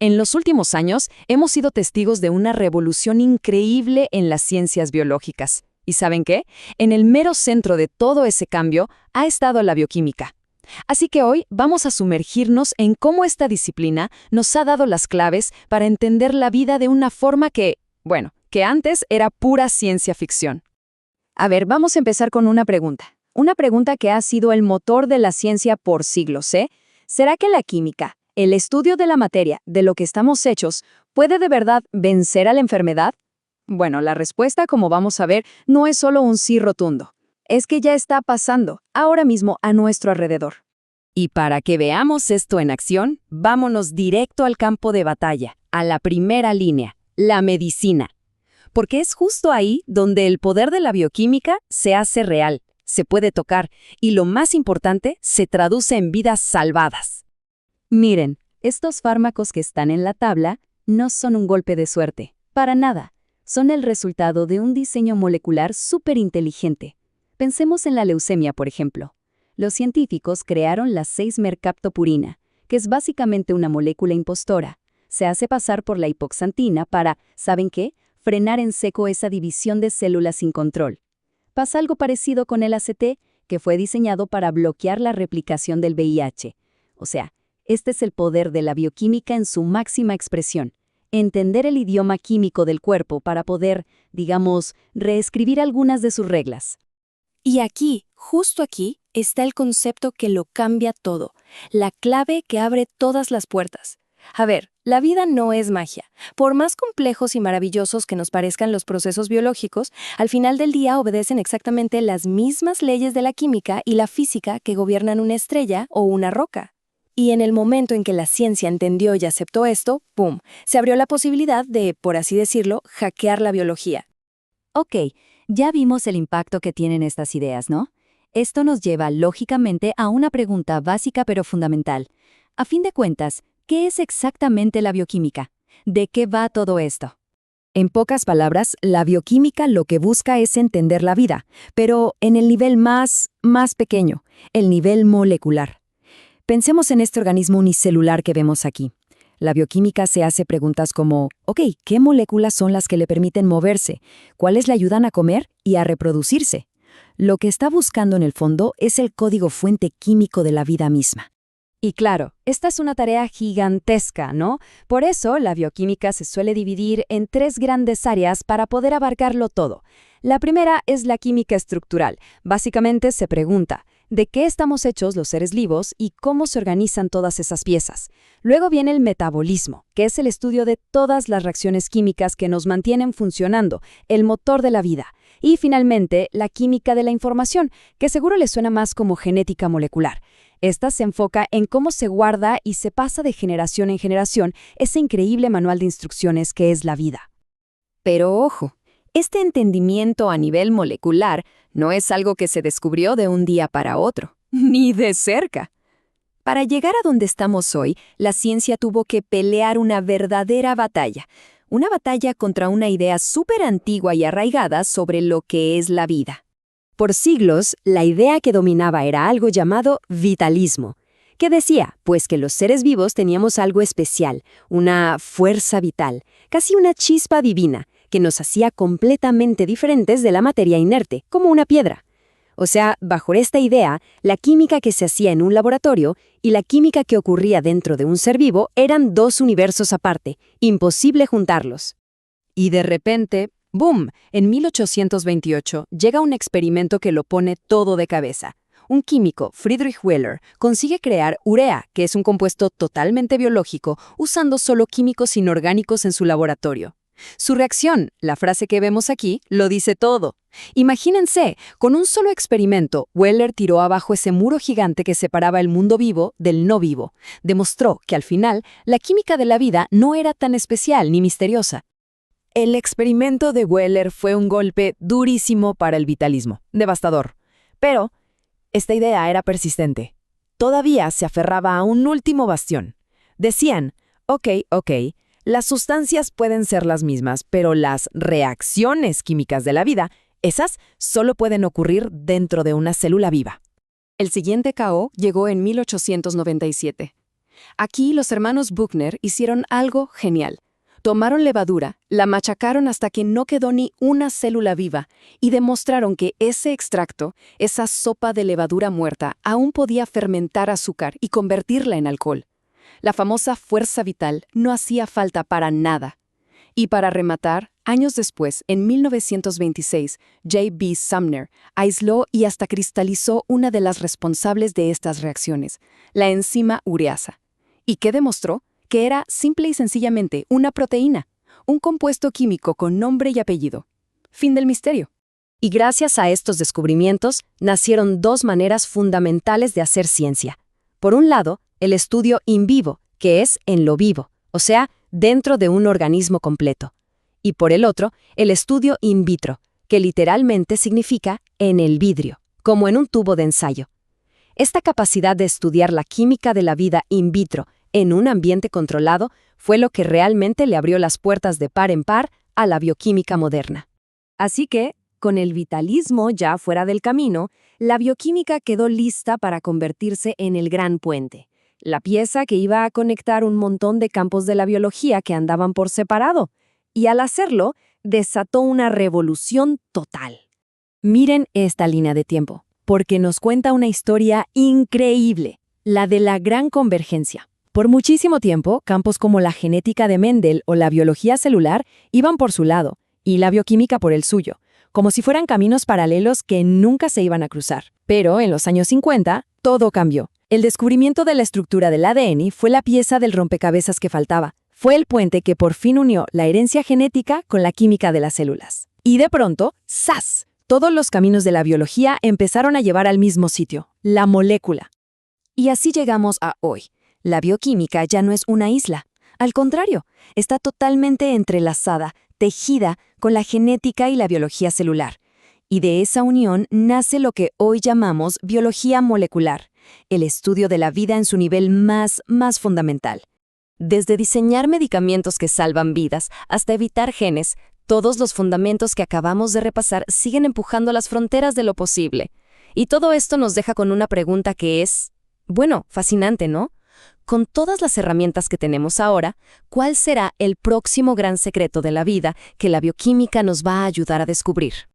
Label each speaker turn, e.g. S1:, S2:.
S1: En los últimos años hemos sido testigos de una revolución increíble en las ciencias biológicas. ¿Y saben qué? En el mero centro de todo ese cambio ha estado la bioquímica. Así que hoy vamos a sumergirnos en cómo esta disciplina nos ha dado las claves para entender la vida de una forma que antes era pura ciencia ficción. A ver, vamos a empezar con una pregunta. Una pregunta que ha sido el motor de la ciencia por siglos, ¿eh? ¿Será que la química, el estudio de la materia, de lo que estamos hechos, puede de verdad vencer a la enfermedad? Bueno, la respuesta, como vamos a ver, no es solo un sí rotundo. Es que ya está pasando, ahora mismo, a nuestro alrededor. Y para que veamos esto en acción, vámonos directo al campo de batalla, a la primera línea, la medicina. Porque es justo ahí donde el poder de la bioquímica se hace real, se puede tocar y, lo más importante, se traduce en vidas salvadas. Miren, estos fármacos que están en la tabla no son un golpe de suerte, para nada. Son el resultado de un diseño molecular súper inteligente. Pensemos en la leucemia, por ejemplo. Los científicos crearon la 6-mercaptopurina, que es básicamente una molécula impostora. Se hace pasar por la hipoxantina para, ¿saben qué?, frenar en seco esa división de células sin control. Pasa algo parecido con el ACT, que fue diseñado para bloquear la replicación del VIH. O sea, este es el poder de la bioquímica en su máxima expresión. Entender el idioma químico del cuerpo para poder, digamos, reescribir algunas de sus reglas.
S2: Y aquí, justo aquí, está el concepto que lo cambia todo, la clave que abre todas las puertas. A ver, la vida no es magia. Por más complejos y maravillosos que nos parezcan los procesos biológicos, al final del día obedecen exactamente las mismas leyes de la química y la física que gobiernan una estrella o una roca. Y en el momento en que la ciencia entendió y aceptó esto, ¡pum!, se abrió la posibilidad de, por así decirlo, hackear la biología.
S1: Ok, ya vimos el impacto que tienen estas ideas, ¿no? Esto nos lleva, lógicamente, a una pregunta básica pero fundamental. A fin de cuentas, ¿qué es exactamente la bioquímica? ¿De qué va todo esto? En pocas palabras, la bioquímica lo que busca es entender la vida, pero en el nivel más pequeño, el nivel molecular. Pensemos en este organismo unicelular que vemos aquí. La bioquímica se hace preguntas como, ¿qué moléculas son las que le permiten moverse? ¿Cuáles le ayudan a comer y a reproducirse? Lo que está buscando en el fondo es el código fuente químico de la vida misma. Y claro, esta es una tarea gigantesca, ¿no? Por eso la bioquímica se suele dividir en 3 grandes áreas para poder abarcarlo todo. La primera es la química estructural. Básicamente se pregunta, ¿de qué estamos hechos los seres vivos y cómo se organizan todas esas piezas? Luego viene el metabolismo, que es el estudio de todas las reacciones químicas que nos mantienen funcionando, el motor de la vida. Y finalmente, la química de la información, que seguro les suena más como genética molecular. Esta se enfoca en cómo se guarda y se pasa de generación en generación ese increíble manual de instrucciones que es la vida. Pero ojo, este entendimiento a nivel molecular no es algo que se descubrió de un día para otro, ni de cerca. Para llegar a donde estamos hoy, la ciencia tuvo que pelear una verdadera batalla. Una batalla contra una idea súper antigua y arraigada sobre lo que es la vida. Por siglos, la idea que dominaba era algo llamado vitalismo, que decía, pues, que los seres vivos teníamos algo especial, una fuerza vital, casi una chispa divina, que nos hacía completamente diferentes de la materia inerte, como una piedra. O sea, bajo esta idea, la química que se hacía en un laboratorio y la química que ocurría dentro de un ser vivo eran 2 universos aparte, imposible juntarlos. Y de repente, ¡boom!, en 1828 llega un experimento que lo pone todo de cabeza. Un químico, Friedrich Wöhler, consigue crear urea, que es un compuesto totalmente biológico, usando solo químicos inorgánicos en su laboratorio. Su reacción, la frase que vemos aquí, lo dice todo. Imagínense, con un solo experimento, Wöhler tiró abajo ese muro gigante que separaba el mundo vivo del no vivo. Demostró que al final, la química de la vida no era tan especial ni misteriosa. El experimento de Wöhler fue un golpe durísimo para el vitalismo, devastador. Pero esta idea era persistente. Todavía se aferraba a un último bastión. Decían, ok, las sustancias pueden ser las mismas, pero las reacciones químicas de la vida, esas solo pueden ocurrir dentro de una célula viva. El siguiente caos llegó en 1897.
S2: Aquí los hermanos Buchner hicieron algo genial. Tomaron levadura, la machacaron hasta que no quedó ni una célula viva y demostraron que ese extracto, esa sopa de levadura muerta, aún podía fermentar azúcar y convertirla en alcohol. La famosa fuerza vital no hacía falta para nada. Y para rematar, años después, en 1926, J.B. Sumner aisló y hasta cristalizó una de las responsables de estas reacciones, la enzima ureasa. ¿Y qué demostró? Que era simple y sencillamente una proteína, un compuesto químico con nombre y apellido. Fin del misterio. Y gracias a estos descubrimientos, nacieron dos maneras fundamentales de hacer ciencia. Por un lado, el estudio in vivo, que es en lo vivo, o sea, dentro de un organismo completo. Y por el otro, el estudio in vitro, que literalmente significa en el vidrio, como en un tubo de ensayo. Esta capacidad de estudiar la química de la vida in vitro en un ambiente controlado fue lo que realmente le abrió las puertas de par en par a la bioquímica moderna. Así que, con el vitalismo ya fuera del camino, la bioquímica quedó lista para convertirse en el gran puente, la pieza que iba a conectar un montón de campos de la biología que andaban por separado, y al hacerlo, desató una revolución total. Miren esta línea de tiempo, porque nos cuenta una historia increíble, la de la gran convergencia. Por muchísimo tiempo, campos como la genética de Mendel o la biología celular iban por su lado, y la bioquímica por el suyo, como si fueran caminos paralelos que nunca se iban a cruzar. Pero en los años 50, todo cambió. El descubrimiento de la estructura del ADN fue la pieza del rompecabezas que faltaba. Fue el puente que por fin unió la herencia genética con la química de las células. Y de pronto, ¡zas! Todos los caminos de la biología empezaron a llevar al mismo sitio, la molécula. Y así llegamos a hoy. La bioquímica ya no es una isla. Al contrario, está totalmente entrelazada, tejida con la genética y la biología celular. Y de esa unión nace lo que hoy llamamos biología molecular, el estudio de la vida en su nivel más fundamental. Desde diseñar medicamentos que salvan vidas hasta evitar genes, todos los fundamentos que acabamos de repasar siguen empujando las fronteras de lo posible. Y todo esto nos deja con una pregunta que es, fascinante, ¿no? Con todas las herramientas que tenemos ahora, ¿cuál será el próximo gran secreto de la vida que la bioquímica nos va a ayudar a descubrir?